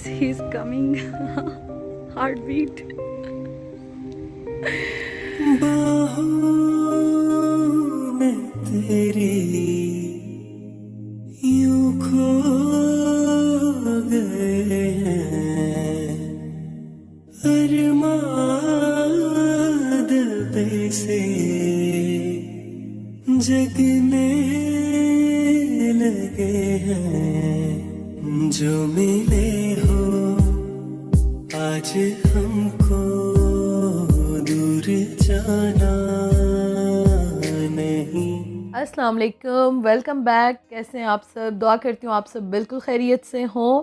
He's coming. Heartbeat. बाहों में तेरी यूं खो गए हैं अरमान दिल पे से जगने लगे हैं जो मिले हो आज हमको दूर जाना नहीं। अस्सलाम वालेकुम, वेलकम बैक। कैसे हैं आप सब? दुआ करती हूँ आप सब बिल्कुल खैरियत से हों।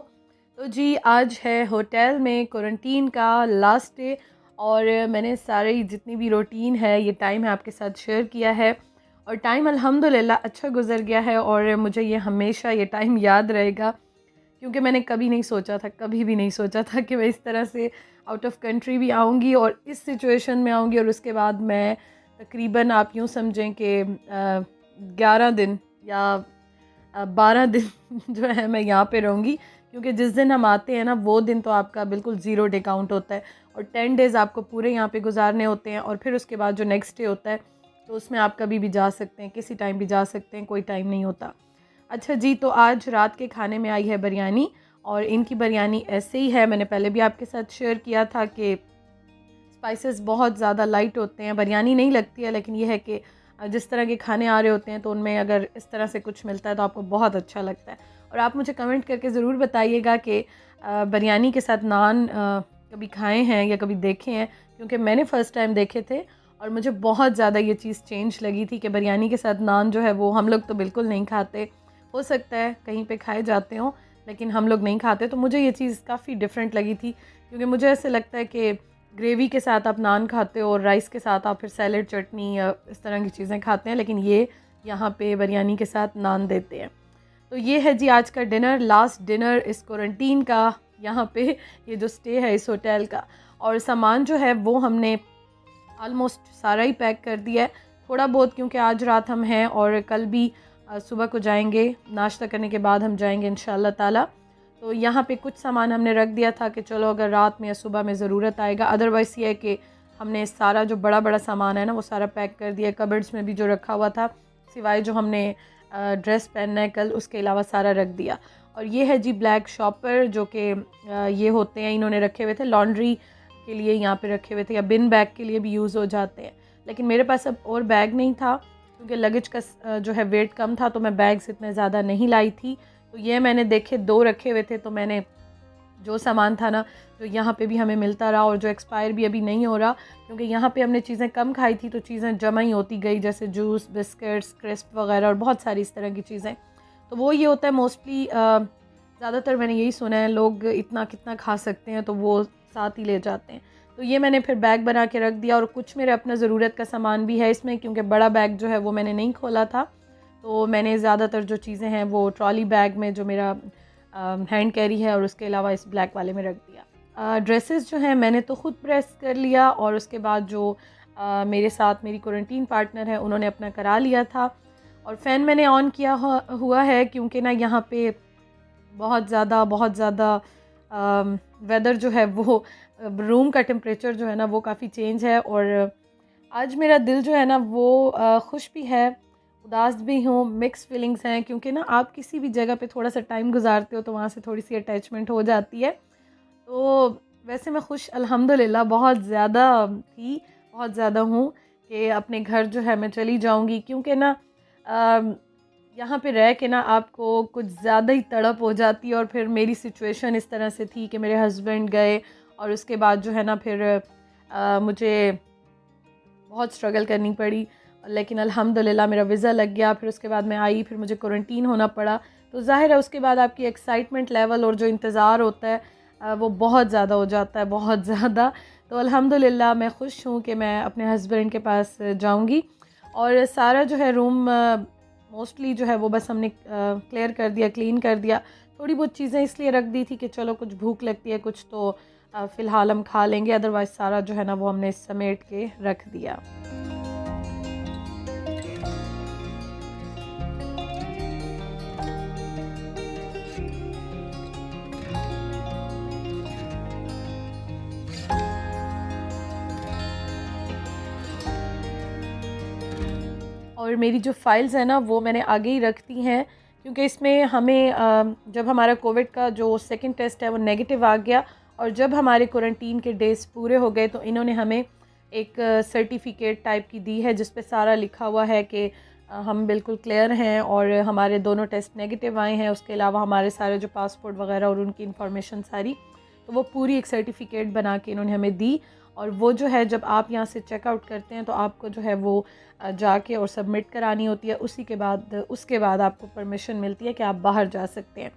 तो जी आज है होटल में क्वारंटीन का लास्ट डे और मैंने सारी जितनी भी रूटीन है ये टाइम है आपके साथ शेयर किया है और टाइम अल्हम्दुलिल्लाह अच्छा गुजर गया है और मुझे ये हमेशा ये टाइम याद रहेगा क्योंकि मैंने कभी नहीं सोचा था, कभी भी नहीं सोचा था कि मैं इस तरह से आउट ऑफ कंट्री भी आऊँगी और इस सिचुएशन में आऊँगी और उसके बाद मैं तकरीबन आप यूँ समझें कि 11 दिन या 12 दिन जो है मैं यहाँ पे रहूँगी क्योंकि जिस दिन हम आते हैं ना वो दिन तो आपका बिल्कुल ज़ीरो डे काउंट होता है और 10 डेज़ आपको पूरे यहाँ पे गुजारने होते हैं और फिर उसके बाद जो नेक्स्ट डे होता है तो उसमें आप कभी भी जा सकते हैं, किसी टाइम भी जा सकते हैं, कोई टाइम नहीं होता। अच्छा जी, तो आज रात के खाने में आई है बिरयानी और इनकी बिरयानी ऐसे ही है, मैंने पहले भी आपके साथ शेयर किया था कि स्पाइसेस बहुत ज़्यादा लाइट होते हैं, बिरयानी नहीं लगती है, लेकिन ये है कि जिस तरह के खाने आ रहे होते हैं तो उनमें अगर इस तरह से कुछ मिलता है तो आपको बहुत अच्छा लगता है। और आप मुझे कमेंट करके ज़रूर बताइएगा कि बिरयानी के साथ नान कभी खाए हैं या कभी देखे हैं, क्योंकि मैंने फ़र्स्ट टाइम देखे थे और मुझे बहुत ज़्यादा ये चीज़ चेंज लगी थी कि बिरयानी के साथ नान जो है वो हम लोग तो बिल्कुल नहीं खाते, हो सकता है कहीं पे खाए जाते हों लेकिन हम लोग नहीं खाते। तो मुझे ये चीज़ काफ़ी डिफरेंट लगी थी क्योंकि मुझे ऐसे लगता है कि ग्रेवी के साथ आप नान खाते हो और राइस के साथ आप फिर सैलड, चटनी या इस तरह की चीज़ें खाते हैं, लेकिन ये यहाँ पे बिरयानी के साथ नान देते हैं। तो ये है जी आज का डिनर, लास्ट डिनर इस क्वारंटीन का, यहाँ पे ये जो स्टे है इस होटल का। और सामान जो है वो हमने ऑलमोस्ट सारा ही पैक कर दिया है, थोड़ा बहुत क्योंकि आज रात हम हैं और कल भी सुबह को जाएंगे, नाश्ता करने के बाद हम जाएंगे इंशाल्लाह ताला। तो यहाँ पे कुछ सामान हमने रख दिया था कि चलो अगर रात में या सुबह में ज़रूरत आएगा, अदरवाइज़ ये है कि हमने सारा जो बड़ा बड़ा सामान है ना वो सारा पैक कर दिया। कबर्ड्स में भी जो रखा हुआ था सिवाय जो हमने ड्रेस पहनना है कल, उसके अलावा सारा रख दिया। और ये है जी ब्लैक शॉपर जो कि ये होते हैं, इन्होंने रखे हुए थे लॉन्ड्री के लिए, यहाँ पे रखे हुए थे, या बिन बैग के लिए भी यूज़ हो जाते हैं। लेकिन मेरे पास अब और बैग नहीं था क्योंकि लगेज का जो है वेट कम था तो मैं बैग्स इतने ज़्यादा नहीं लाई थी। तो ये मैंने देखे 2 रखे हुए थे, तो मैंने जो सामान था ना जो यहाँ पे भी हमें मिलता रहा और जो एक्सपायर भी अभी नहीं हो रहा क्योंकि यहाँ पे हमने चीज़ें कम खाई थी तो चीज़ें जमा ही होती गई, जैसे जूस, बिस्किट्स, क्रिस्प वगैरह और बहुत सारी इस तरह की चीज़ें। तो वो ये होता है मोस्टली, ज़्यादातर मैंने यही सुना है लोग इतना कितना खा सकते हैं तो वो साथ ही ले जाते हैं। तो ये मैंने फिर बैग बना के रख दिया और कुछ मेरे अपना ज़रूरत का सामान भी है इसमें क्योंकि बड़ा बैग जो है वो मैंने नहीं खोला था, तो मैंने ज़्यादातर जो चीज़ें हैं वो ट्रॉली बैग में जो मेरा हैंड कैरी है और उसके अलावा इस ब्लैक वाले में रख दिया। ड्रेसेस जो हैं मैंने तो ख़ुद प्रेस कर लिया और उसके बाद जो मेरे साथ मेरी क्वारंटीन पार्टनर है उन्होंने अपना करा लिया था। और फ़ैन मैंने ऑन किया हुआ है क्योंकि ना यहाँ पे बहुत ज़्यादा वेदर जो है वो रूम का टेम्परेचर जो है ना वो काफ़ी चेंज है और आज मेरा दिल जो है ना वो खुश भी है, उदास भी हूँ, मिक्स फीलिंग्स हैं क्योंकि ना आप किसी भी जगह पे थोड़ा सा टाइम गुजारते हो तो वहाँ से थोड़ी सी अटैचमेंट हो जाती है। तो वैसे मैं खुश अल्हम्दुलिल्लाह बहुत ज़्यादा थी, बहुत ज़्यादा हूँ कि अपने घर जो है मैं चली जाऊँगी क्योंकि ना यहाँ पे रह के ना आपको कुछ ज़्यादा ही तड़प हो जाती है। और फिर मेरी सिचुएशन इस तरह से थी कि मेरे हस्बैंड गए और उसके बाद जो है ना फिर मुझे बहुत स्ट्रगल करनी पड़ी, लेकिन अल्हम्दुलिल्लाह मेरा वीज़ा लग गया। फिर उसके बाद मैं आई, फिर मुझे क्वारंटीन होना पड़ा, तो ज़ाहिर है उसके बाद आपकी एक्साइटमेंट लेवल और जो इंतज़ार होता है वो बहुत ज़्यादा हो जाता है, बहुत ज़्यादा। तो अल्हम्दुलिल्लाह मैं ख़ुश हूँ कि मैं अपने हस्बैंड के पास जाऊँगी। और सारा जो है रूम मोस्टली जो है वो बस हमने क्लियर कर दिया, क्लीन कर दिया। थोड़ी बहुत चीज़ें इसलिए रख दी थी कि चलो कुछ भूख लगती है, कुछ तो फ़िलहाल हम खा लेंगे, अदरवाइज़ सारा जो है ना वो हमने समेट के रख दिया। और मेरी जो फ़ाइल्स हैं ना वो मैंने आगे ही रख दी हैं, क्योंकि इसमें हमें जब हमारा कोविड का जो सेकंड टेस्ट है वो नेगेटिव आ गया और जब हमारे क्वारंटीन के डेज़ पूरे हो गए तो इन्होंने हमें एक सर्टिफिकेट टाइप की दी है जिस पे सारा लिखा हुआ है कि हम बिल्कुल क्लियर हैं और हमारे दोनों टेस्ट नेगेटिव आए हैं। उसके अलावा हमारे सारे जो पासपोर्ट वगैरह और उनकी इन्फॉर्मेशन सारी, तो वो पूरी एक सर्टिफिकेट बना के इन्होंने हमें दी। और वो जो है जब आप यहाँ से चेकआउट करते हैं तो आपको जो है वो जाके और सबमिट करानी होती है। उसके बाद आपको परमिशन मिलती है कि आप बाहर जा सकते हैं।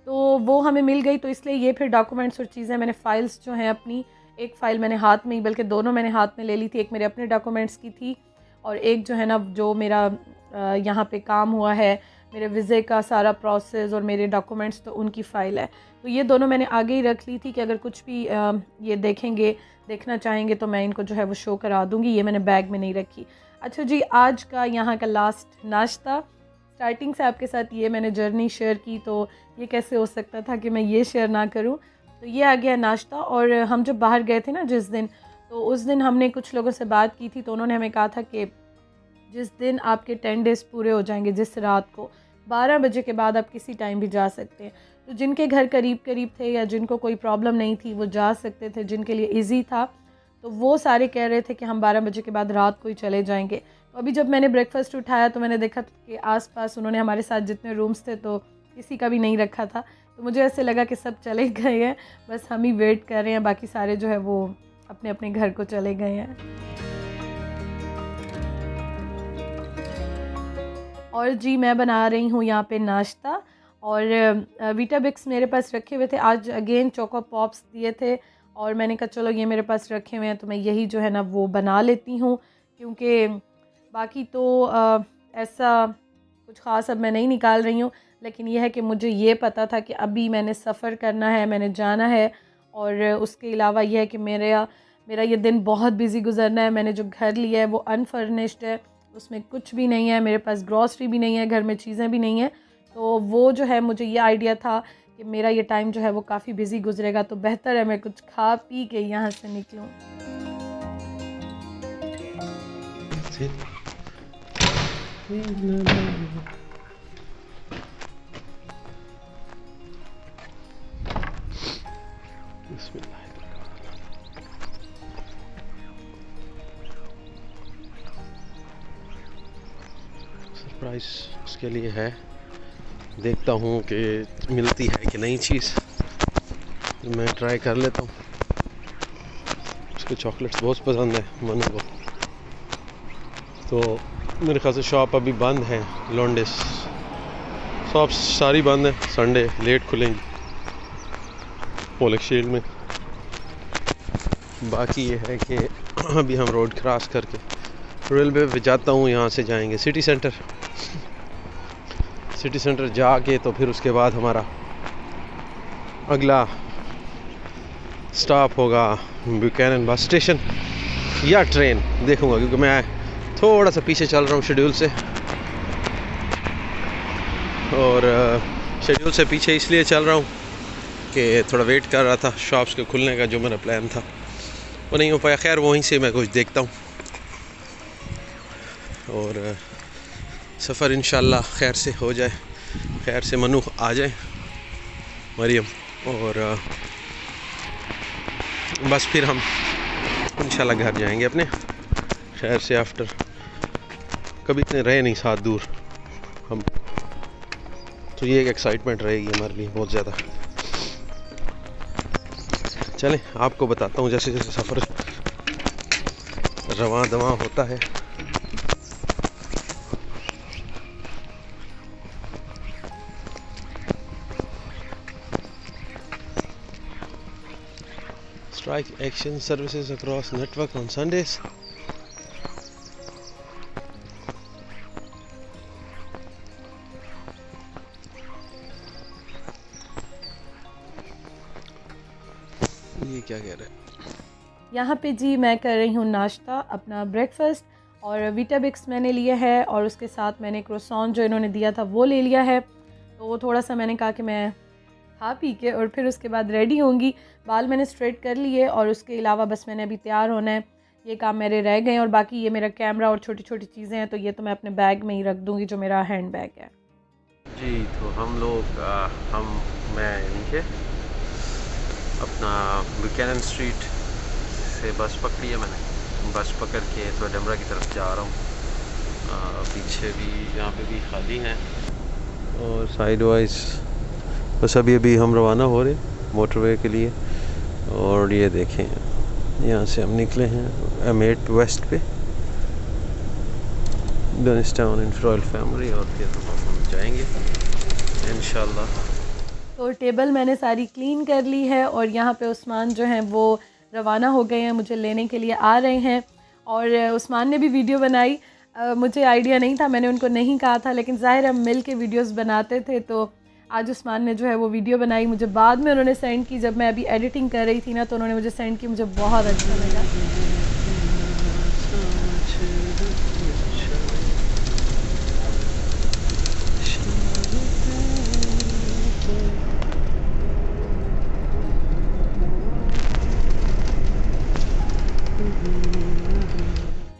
तो वो हमें मिल गई, तो इसलिए ये फिर डॉक्यूमेंट्स और चीज़ें मैंने फ़ाइल्स जो हैं अपनी, एक फ़ाइल मैंने हाथ में ही, बल्कि दोनों मैंने हाथ में ले ली थी। एक मेरे अपने डॉक्यूमेंट्स की थी और एक जो है ना जो मेरा यहाँ पे काम हुआ है, मेरे वीज़े का सारा प्रोसेस और मेरे डॉक्यूमेंट्स, तो उनकी फ़ाइल है। तो ये दोनों मैंने आगे ही रख ली थी कि अगर कुछ भी ये देखना चाहेंगे तो मैं इनको जो है वो शो करा दूँगी। ये मैंने बैग में नहीं रखी। अच्छा जी, आज का यहाँ का लास्ट नाश्ता, स्टार्टिंग से आपके साथ ये मैंने जर्नी शेयर की, तो ये कैसे हो सकता था कि मैं ये शेयर ना करूं। तो ये आ गया नाश्ता। और हम जब बाहर गए थे ना जिस दिन, तो उस दिन हमने कुछ लोगों से बात की थी, तो उन्होंने हमें कहा था कि जिस दिन आपके 10 डेज़ पूरे हो जाएंगे, जिस रात को 12 बजे के बाद आप किसी टाइम भी जा सकते हैं। तो जिनके घर करीब करीब थे या जिनको कोई प्रॉब्लम नहीं थी वो जा सकते थे, जिनके लिए ईजी था तो वो सारे कह रहे थे कि हम 12 बजे के बाद रात को ही चले जाएंगे। तो अभी जब मैंने ब्रेकफास्ट उठाया तो मैंने देखा कि आसपास उन्होंने हमारे साथ जितने रूम्स थे तो किसी का भी नहीं रखा था। तो मुझे ऐसे लगा कि सब चले गए हैं, बस हम ही वेट कर रहे हैं, बाकी सारे जो है वो अपने अपने घर को चले गए हैं। और जी, मैं बना रही हूँ यहाँ पे नाश्ता और वीटाबिक्स मेरे पास रखे हुए थे। आज अगेन चोको पॉप्स दिए थे और मैंने कहा चलो ये मेरे पास रखे हुए हैं तो मैं यही जो है ना वो बना लेती हूँ, क्योंकि बाकी तो ऐसा कुछ ख़ास अब मैं नहीं निकाल रही हूँ। लेकिन यह है कि मुझे ये पता था कि अभी मैंने सफ़र करना है, मैंने जाना है और उसके अलावा यह है कि मेरा ये दिन बहुत बिज़ी गुजरना है। मैंने जो घर लिया है वो अनफर्निश्ड है, उसमें कुछ भी नहीं है, मेरे पास ग्रॉसरी भी नहीं है, घर में चीज़ें भी नहीं हैं। तो वो जो है मुझे ये आइडिया था कि मेरा ये टाइम जो है वो काफ़ी बिज़ी गुजरेगा, तो बेहतर है मैं कुछ खा पी के यहाँ से निकलूँ। सरप्राइज उसके लिए है, देखता हूँ कि मिलती है कि नहीं चीज़, मैं ट्राई कर लेता हूँ। उसको चॉकलेट्स बहुत पसंद है मनु को, तो मेरे ख्याल से शॉप अभी बंद है, लॉन्डेस शॉप सारी बंद है, संडे लेट खुलेंगी पोलक शील्ड में। बाकी ये है कि अभी हम रोड क्रॉस करके रेलवे पे जाता हूँ, यहाँ से जाएंगे सिटी सेंटर जाके तो फिर उसके बाद हमारा अगला स्टॉप होगा ब्यूकैनन बस स्टेशन या ट्रेन, देखूँगा क्योंकि मैं थोड़ा सा पीछे चल रहा हूँ शेड्यूल से। और शेड्यूल से पीछे इसलिए चल रहा हूँ कि थोड़ा वेट कर रहा था शॉप्स के खुलने का, जो मेरा प्लान था वो नहीं हो पाया। खैर वहीं से मैं कुछ देखता हूँ और सफ़र इंशाल्लाह खैर से हो जाए, खैर से मनु आ जाए, मरियम, और बस फिर हम इंशाल्लाह घर जाएंगे अपने खैर से। आफ्टर कभी इतने रहे नहीं साथ दूर हम, तो ये एक एक्साइटमेंट रहेगी हमारे लिए बहुत ज़्यादा। चलें आपको बताता हूँ जैसे जैसे सफ़र रवां दवां होता है। Strike action services across network on Sundays. ये क्या कह रहे हैं? यहाँ पे जी मैं कर रही हूँ नाश्ता, अपना ब्रेकफास्ट, और वीटाबिक्स मैंने लिया है और उसके साथ मैंने क्रोसॉन जो इन्होंने दिया था वो ले लिया है। तो थोड़ा सा मैंने कहा कि मैं खा पी के और फिर उसके बाद रेडी होंगी। बाल मैंने स्ट्रेट कर लिए और उसके अलावा बस मैंने अभी तैयार होना है ये काम मेरे रह गए हैं। और बाकी ये मेरा कैमरा और छोटी छोटी चीज़ें हैं, तो ये तो मैं अपने बैग में ही रख दूँगी, जो मेरा हैंड बैग है जी। तो हम लोग मैं नीचे अपना बुकैनन स्ट्रीट से बस पकड़ी है मैंने। बस पकड़ के तो एडिनबरा की तरफ जा रहा हूँ। पीछे भी यहाँ पे भी खाली हैं और साइड वाइज बस अभी हम रवाना हो रहे हैं मोटरवे के लिए। और ये देखें, यहाँ से हम निकले हैं M8 वेस्ट पे डनिस्टाउन इन रॉयल फैमिली, और फिर हम जाएंगे इंशाल्लाह। तो टेबल मैंने सारी क्लीन कर ली है और यहाँ पे उस्मान जो हैं वो रवाना हो गए हैं, मुझे लेने के लिए आ रहे हैं। और उस्मान ने भी वीडियो बनाई। मुझे आइडिया नहीं था, मैंने उनको नहीं कहा था, लेकिन ज़ाहिर हम मिल के वीडियोज़ बनाते थे। तो आज उस्मान ने जो है वो वीडियो बनाई, मुझे बाद में उन्होंने सेंड की। जब मैं अभी एडिटिंग कर रही थी ना, तो उन्होंने मुझे सेंड की, मुझे बहुत अच्छा लगा।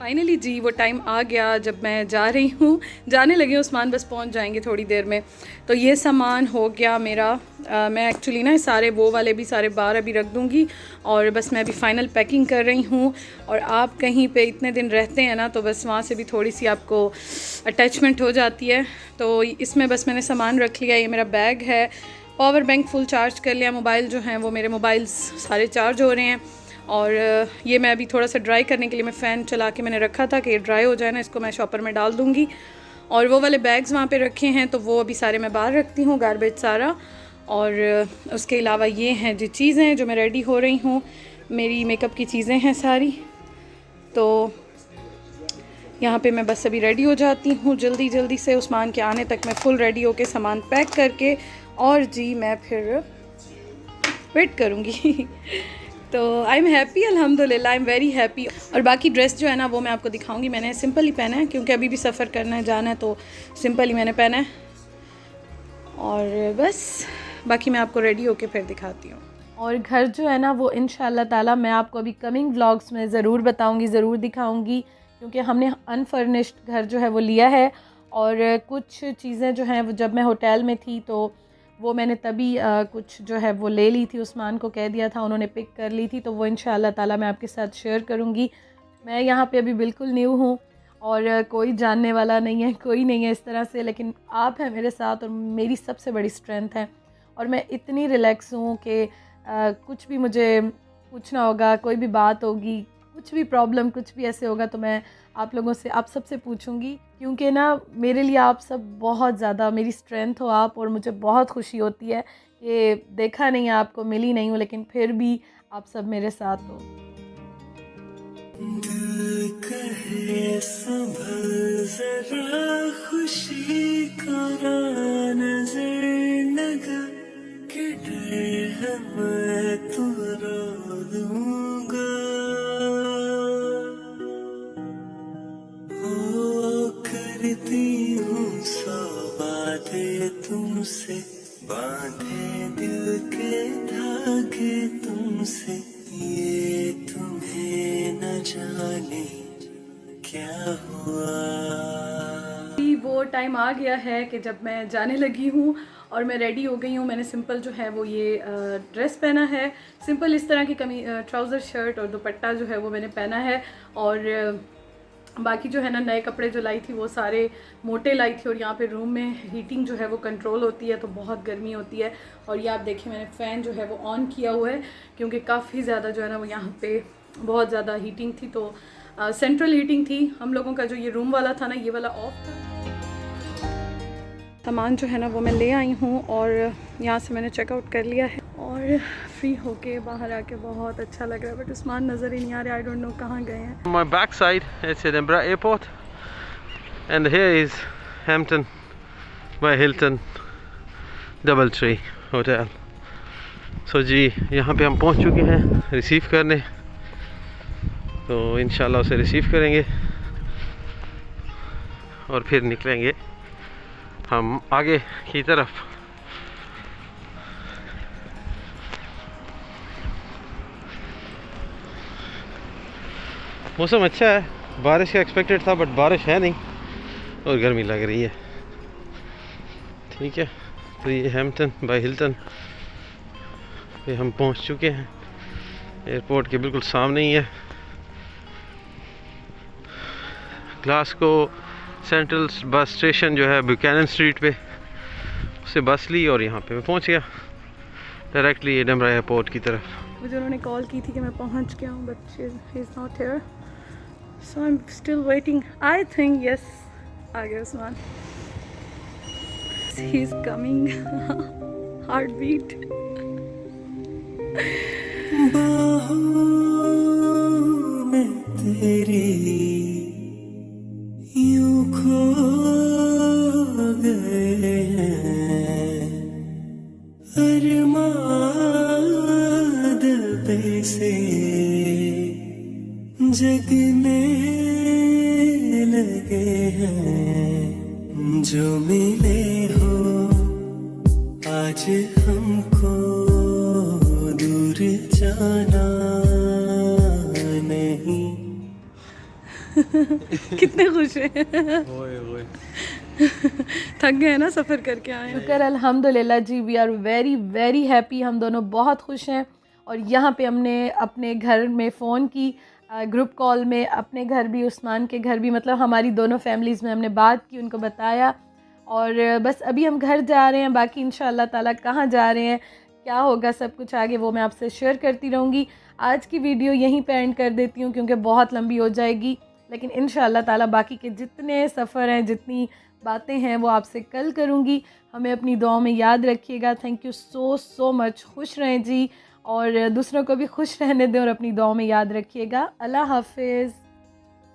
फाइनली जी वो टाइम आ गया जब मैं जा रही हूँ, जाने लगी हूँ। उस्मान बस पहुँच जाएंगे थोड़ी देर में। तो ये सामान हो गया मेरा। मैं एक्चुअली ना सारे वो वाले भी सारे बाहर अभी रख दूँगी, और बस मैं अभी फ़ाइनल पैकिंग कर रही हूँ। और आप कहीं पे इतने दिन रहते हैं ना, तो बस वहाँ से भी थोड़ी सी आपको अटैचमेंट हो जाती है। तो इसमें बस मैंने सामान रख लिया। ये मेरा बैग है, पावर बैंक फुल चार्ज कर लिया, मोबाइल जो हैं वो मेरे मोबाइल्स सारे चार्ज हो रहे हैं। और ये मैं अभी थोड़ा सा ड्राई करने के लिए मैं फ़ैन चला के मैंने रखा था कि ये ड्राई हो जाए ना, इसको मैं शॉपर में डाल दूँगी। और वो वाले बैग्स वहाँ पे रखे हैं, तो वो अभी सारे मैं बाहर रखती हूँ, गार्बेज सारा। और उसके अलावा ये हैं जो चीज़ें जो मैं रेडी हो रही हूँ, मेरी मेकअप की चीज़ें हैं सारी। तो यहाँ पे मैं बस अभी रेडी हो जाती हूँ जल्दी जल्दी से। उस्मान के आने तक मैं फुल रेडी होके सामान पैक करके, और जी मैं फिर वेट करूँगी। तो आई एम हैप्पी, अल्हम्दुलिल्लाह आई एम वेरी हैप्पी। और बाकी ड्रेस जो है ना वो मैं आपको दिखाऊंगी। मैंने सिंपल ही पहना है, क्योंकि अभी भी सफ़र करना है, जाना है, तो सिंपल ही मैंने पहना है। और बस बाकी मैं आपको रेडी होके फिर दिखाती हूँ। और घर जो है ना वो इंशाल्लाह ताला मैं आपको अभी कमिंग व्लॉग्स में ज़रूर बताऊँगी, ज़रूर दिखाऊँगी, क्योंकि हमने अनफर्निश्ड घर जो है वो लिया है। और कुछ चीज़ें जो हैं वो जब मैं होटल में थी तो वो मैंने तभी कुछ जो है वो ले ली थी, उस्मान को कह दिया था, उन्होंने पिक कर ली थी। तो वो इंशाल्लाह ताला मैं आपके साथ शेयर करूँगी। मैं यहाँ पे अभी बिल्कुल न्यू हूँ और कोई जानने वाला नहीं है, कोई नहीं है इस तरह से, लेकिन आप हैं मेरे साथ और मेरी सबसे बड़ी स्ट्रेंथ है। और मैं इतनी रिलैक्स हूँ कि कुछ भी मुझे पूछना होगा, कोई भी बात होगी, कुछ भी प्रॉब्लम, कुछ भी ऐसे होगा, तो मैं आप लोगों से, आप सबसे पूछूंगी, क्योंकि ना मेरे लिए आप सब बहुत ज़्यादा मेरी स्ट्रेंथ हो आप। और मुझे बहुत खुशी होती है कि देखा नहीं, आपको मिली नहीं हूँ, लेकिन फिर भी आप सब मेरे साथ हो। दिल कहे संभल जरा, खुशी का नजर लगा कि डर है मैं तो रो दूंगा। करती हूँ सौ बातें तुमसे, बांधे दिल के धागे तुमसे, ये तुम्हें न जाने क्या हुआ। वो टाइम आ गया है कि जब मैं जाने लगी हूँ और मैं रेडी हो गई हूँ। मैंने सिंपल जो है वो ये ड्रेस पहना है, सिंपल इस तरह की ट्राउज़र शर्ट और दुपट्टा जो है वो मैंने पहना है। और बाकी जो है ना नए कपड़े जो लाई थी वो सारे मोटे लाई थी। और यहाँ पे रूम में हीटिंग जो है वो कंट्रोल होती है, तो बहुत गर्मी होती है। और ये आप देखें मैंने फ़ैन जो है वो ऑन किया हुआ है, क्योंकि काफ़ी ज़्यादा जो है ना वो यहाँ पे बहुत ज़्यादा हीटिंग थी। तो सेंट्रल हीटिंग थी हम लोगों का, जो ये रूम वाला था ना ये वाला ऑफ था। सामान जो है ना वो मैं ले आई हूँ और यहाँ से मैंने चेकआउट कर लिया है और फ्री होके बाहर आके बहुत अच्छा लग रहा है। बट उस्मान नज़र ही नहीं आ रहा, आई डोंट नो कहाँ गए हैं। My backside it's Edinburgh Airport and here is Hampton by Hilton DoubleTree Hotel. So जी यहाँ पे हम पहुँच चुके हैं रिसीव करने, तो इंशाल्लाह उसे रिसीव करेंगे और फिर निकलेंगे हम आगे की तरफ। मौसम अच्छा है, बारिश का एक्सपेक्टेड था बट बारिश है नहीं और गर्मी लग रही है। ठीक है, तो ये हैम्पटन बाय हिल्टन पे हम पहुंच चुके हैं। एयरपोर्ट के बिल्कुल सामने ही है। ग्लासगो सेंट्रल बस स्टेशन जो है ब्यूकैनन स्ट्रीट पे, उससे बस ली और यहाँ पे मैं पहुँच गया डायरेक्टली एडनबरा एयरपोर्ट की तरफ। मुझे उन्होंने कॉल की थी कि मैं पहुंच गया हूँ, but he is not here, so I am still waiting. I think yes, आ गया Usman, he is coming. Heart beat. बाहों में तेरी यूं खो गए हैं, अरमान दिल पे से जगने लगे हैं। जो मिले हो आज हमको, दूर जाना नहीं। कितने खुश हैं। थक गए ना सफ़र करके आए। शुक्र अल्हम्दुलिल्लाह जी, we are very very happy. हम दोनों बहुत खुश हैं। और यहाँ पे हमने अपने घर में फ़ोन की, ग्रुप कॉल में, अपने घर भी, उस्मान के घर भी, मतलब हमारी दोनों फैमिलीज़ में हमने बात की, उनको बताया। और बस अभी हम घर जा रहे हैं, बाकी इंशाअल्लाह ताला कहाँ जा रहे हैं, क्या होगा, सब कुछ आगे वो मैं आपसे शेयर करती रहूँगी। आज की वीडियो यहीं पे एंड कर देती हूँ क्योंकि बहुत लंबी हो जाएगी, लेकिन इंशाअल्लाह ताला बाकी के जितने सफ़र हैं, जितनी बातें हैं, वो आपसे कल करूँगी। हमें अपनी दुआओं में याद रखिएगा। Thank you so much. खुश रहें जी, और दूसरों को भी खुश रहने दें और अपनी दुआओं में याद रखिएगा। अल्लाह हाफिज़।